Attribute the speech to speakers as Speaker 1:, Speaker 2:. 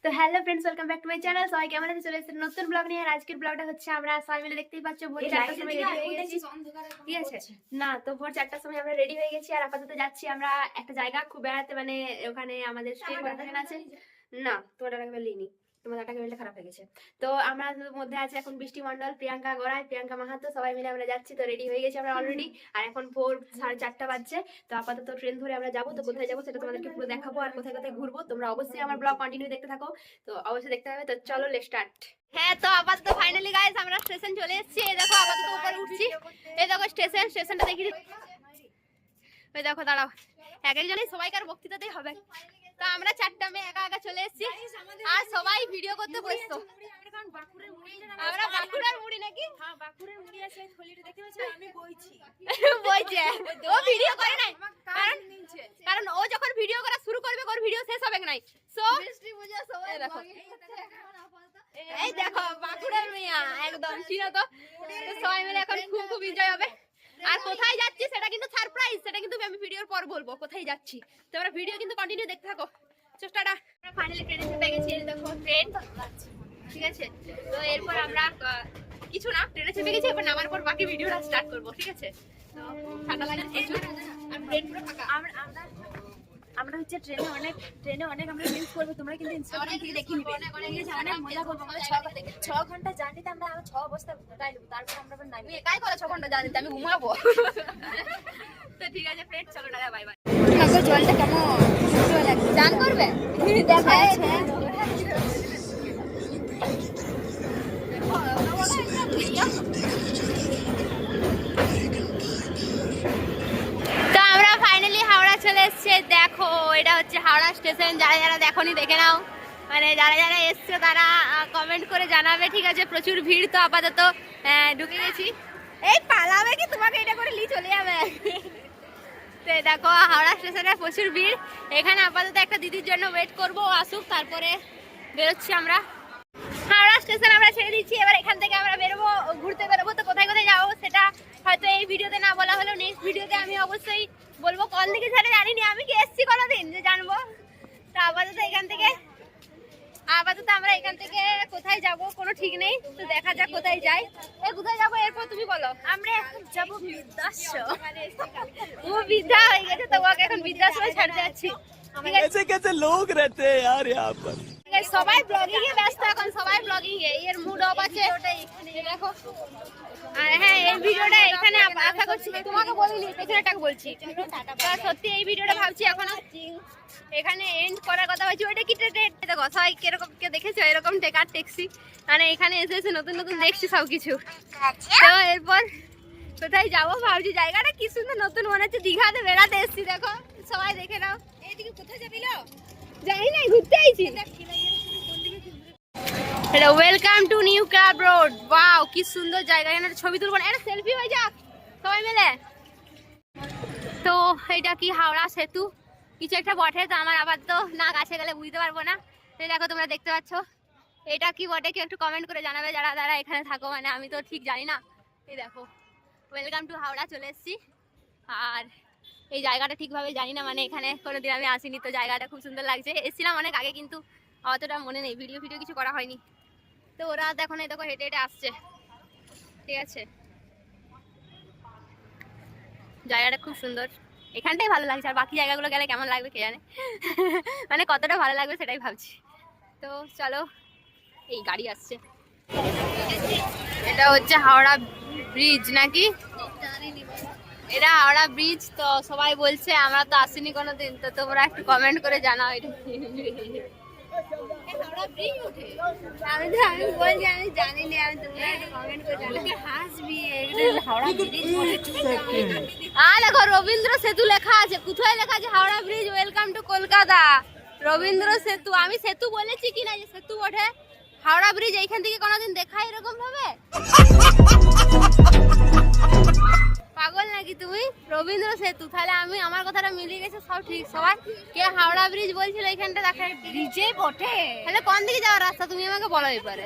Speaker 1: তো hello friends, welcome back to my channel. সবাই কেমন আছেন? চলে এসেছি নতুন ব্লগ নিয়ে। আর আজকের ব্লগটা হচ্ছে আমরা সবাই মিলে দেখতেই পাচ্ছ ভোর 4টার সময় রেডি হয়ে গেছি। ঠিক আছে না, তো ভোর 4টার সময় আমরা রেডি হয়ে গেছি। আর আপাতত যাচ্ছি আমরা একটা জায়গা খুব বেড়াতে, মানে ওখানে আমাদের স্টে করার জন্য আছে। না, তোমার টাকা লিনি, তোমার টাকা বেলটা খারাপ হয়ে গেছে। তো আমরা মধ্যে আছে এখন বৃষ্টি মণ্ডল, প্রিয়াঙ্কা গড়াই, প্রিয়াঙ্কা মাহাতো, সবাই মিলে আমরা যাচ্ছি। তো রেডি হয়ে গেছি আমরা অলরেডি। আর এখন ভোর 4:30 বাজছে। তো আপাতত ট্রেন ধরে আমরা যাবো। তো কোথায় যাবো সেটা তোমাদেরকে পুরো দেখাবো, আর কোথায় কোথায় ঘুরবো। তোমরা অবশ্যই আমার ব্লগ কন্টিনিউ দেখতে থাকো। তো অবশ্যই দেখতে হবে। তো চলো লেটস স্টার্ট। হ্যাঁ, তো আপাতত ফাইনালি গাইস আমরা স্টেশন চলে এসেছি। এই দেখো আপাতত উপরে উঠছি। এই দেখো স্টেশনটা দেখি। ওই দেখো, দাঁড়াও, এক একজনই সবাইকার বক্তৃতাতেই হবে। তো আমরা 4টা মেয়ে একা একা চলে এসেছি আর সবাই ভিডিও করতে বসত। আমরা বাঁকুড়ার মুড়ি নাকি? হ্যাঁ, বাঁকুড়ার মুড়ি আছে। থলিটা দেখতে পাচ্ছ? আমি বইছি। বইছে। ও ভিডিও করে নাই, কারণ ও যখন ভিডিও করা শুরু করবে ওর ভিডিও শেষ হবে নাই। সো বৃষ্টি পূজা সবাই দেখো। এই দেখো বাঁকুড়ার মেয়া একদম চিনো তো। সবাই মিলে এখন খুব এনজয় হবে। আর কোথায় যাচ্ছি সেটা কিন্তু সারপ্রাইজ, সেটা কিন্তু আমি ভিডিওর পর বলবো কোথায় যাচ্ছি। তোমরা ভিডিও কিন্তু কন্টিনিউ দেখতে থাকো। চেষ্টাটা আমরা ফাইনালি ট্রেনে চেপে গেছি। এই দেখো ট্রেন, ঠিক আছে। তো এরপর আমরা কিছু না, ট্রেনে চেপে গেছি। এরপর নামার পর বাকি ভিডিওটা স্টার্ট করব, ঠিক আছে। তো ঠান্ডা লাগে প্রচুর আর ট্রেন পুরো ফাঁকা। আমরা হচ্ছে ট্রেনে অনেক আমরা রিলস করব। তোমরা কিন্তু ইনস্টাগ্রাম থেকে দেখে নিবে, ঠিক আছে। অনেক মজা করব। আমরা 6 ঘন্টা জার্নিতে আমরা 6 অবস্থা কাটাই নেব। তারপর আমরা আবার নামি। একাই করে 6 ঘন্টা জার্নিতে আমি ঘুমাবো। তো ঠিক আছে ফ্রেন্ড, চলো টাটা, বাই বাই। কাকু জলটা কেমন সুন্দর লাগছে, চান করবে? দেখা আছে। তো আমরা ফাইনালি হাওড়া চলে এসেছি। দেখো এটা হচ্ছে হাওড়া স্টেশন। যারা যারা দেখোনি দেখে নাও, মানে যারা যারা এসছো তারা কমেন্ট করে জানাবে, ঠিক আছে। প্রচুর ভিড়। তো আপাতত ঢুকে গেছি। এই পালাবে কি, তোমাকে এটা করে লি চলে যাবে। তো দেখো হাওড়া স্টেশনে প্রচুর ভিড়। এখানে আপাতত একটা দিদির জন্য ওয়েট করবো, আসুক তারপরে বেরোচ্ছি আমরা। হাওড়া স্টেশন আমরা ছেড়ে দিচ্ছি। এবার এখান থেকে আমরা বেরোবো, ঘুরতে বেরোবো। তো কোথায় কোথায় যাবো সেটা হয়তো এই ভিডিওতে না বলা হলেও নেক্সট ভিডিওতে আমি অবশ্যই বলবো। কোন দিকে ছেড়ে জানিনি, আমি কি এসছি কোনোদিন যে জানবো। তো আপাতত আমরা এখান থেকে কোথায় যাব কোনো ঠিক নেই। তো দেখা যাক কোথায় যাই। কোথায় যাবো এরপর তুমি বলো। আমরা এখন যাবো বৃদ্ধাশ্রম। ও বৃদ্ধা হয়ে গেছে, তো ওকে এখন বৃদ্ধাশ্রমে ছাড়তে যাচ্ছি।
Speaker 2: कैसे कैसे लोग रहते हैं यार यहाँ पर।
Speaker 1: সবাই ব্লগিং এ ব্যস্ত এখন, সবাই ব্লগিং এ। এর মুড অফ আছে দেখো। আর হ্যাঁ, এই ভিডিওটা এখানে আশা করছি তোমাকে বলিনি, পেছনেটাকে বলছি। সত্যি এই ভিডিওটা ভাবছি এখন এখানে এন্ড করার কথা ভাবছি। ওইটা কি দেখো সবাই কিরকম কে দেখেছো এরকম টেকার ট্যাক্সি, মানে এখানে এসে এসে নতুন নতুন দেখছি সবকিছু। তো এরপর কোথায় যাবো ভাবছি। জায়গাটা কি সুন্দর, নতুন মনে হচ্ছে দীঘাতে বেড়াতে এসছি। দেখো সবাই দেখে নাও। এইদিকে কোথায় যাবি? জানি না, ঘুরতে আইছি। Hello, welcome to new club road. Wow কি সুন্দর জায়গা। এখানে ছবি তুলবো, একটা সেলফি হয়ে যাক সবাই মিলে। তো এটা কি হাওড়া সেতু কিছু একটা বটে। তো আমার আবার তো না কাছে গেলে বুঝতে পারবো না। তো দেখো তোমরা দেখতে পাচ্ছ এটা কি বটে, কি একটু কমেন্ট করে জানাবে যারা যারা এখানে থাকো। মানে আমি তো ঠিক জানি না। এই দেখো ওয়েলকাম টু হাওড়া চলে এসেছি। আর এই জায়গাটা ঠিকভাবে জানি না, মানে এখানে কোনোদিন আমি আসিনি। তো জায়গাটা খুব সুন্দর লাগছে। এসেছিলাম অনেক আগে, কিন্তু অতটা মনে নেই, ভিডিও কিছু করা হয়নি। তো ওরা দেখো না, দেখো হেঁটে হেঁটে আসছে, ঠিক আছে। জায়গাটা খুব সুন্দর, এখানটাই ভালো লাগছে। আর বাকি জায়গাগুলো গেলে কেমন লাগবে কে জানে। মানে কতটা ভালো লাগবে সেটাই ভাবছি। তো চলো, এই গাড়ি আসছে। এটা হচ্ছে হাওড়া ব্রিজ নাকি? এটা হাওড়া ব্রিজ। তো সবাই বলছে, আমরা তো আসিনি কোনোদিন। তো তোমরা একটু কমেন্ট করে জানাও এটা হাওড়া ব্রিজ ওঠে। আমি বলছি আমি জানি না, আমি তোমরা একটু কমেন্ট করে জানাও। হাসবি হাওড়া ব্রিজ দেখো রবীন্দ্র সেতু লেখা আছে। কোথায় লেখা আছে? Howrah bridge welcome to Kolkata. Rabindra সেতু, আমি সেতু বলেছি কিনা যে সেতু ওঠে। হাওড়া ব্রিজ এইখান থেকে কোনোদিন দেখা এরকম ভাবে? পাগল নাকি তুমি? রবীন্দ্র সেতু, তাহলে আমি আমার কথাটা মিলিয়ে গেছে সব ঠিক। সবাই কে হাওড়া ব্রিজ বলছিল এখানটা দেখা ব্রিজে বটে। তাহলে কোন দিকে যাওয়ার রাস্তা তুমি আমাকে বলো এবারে।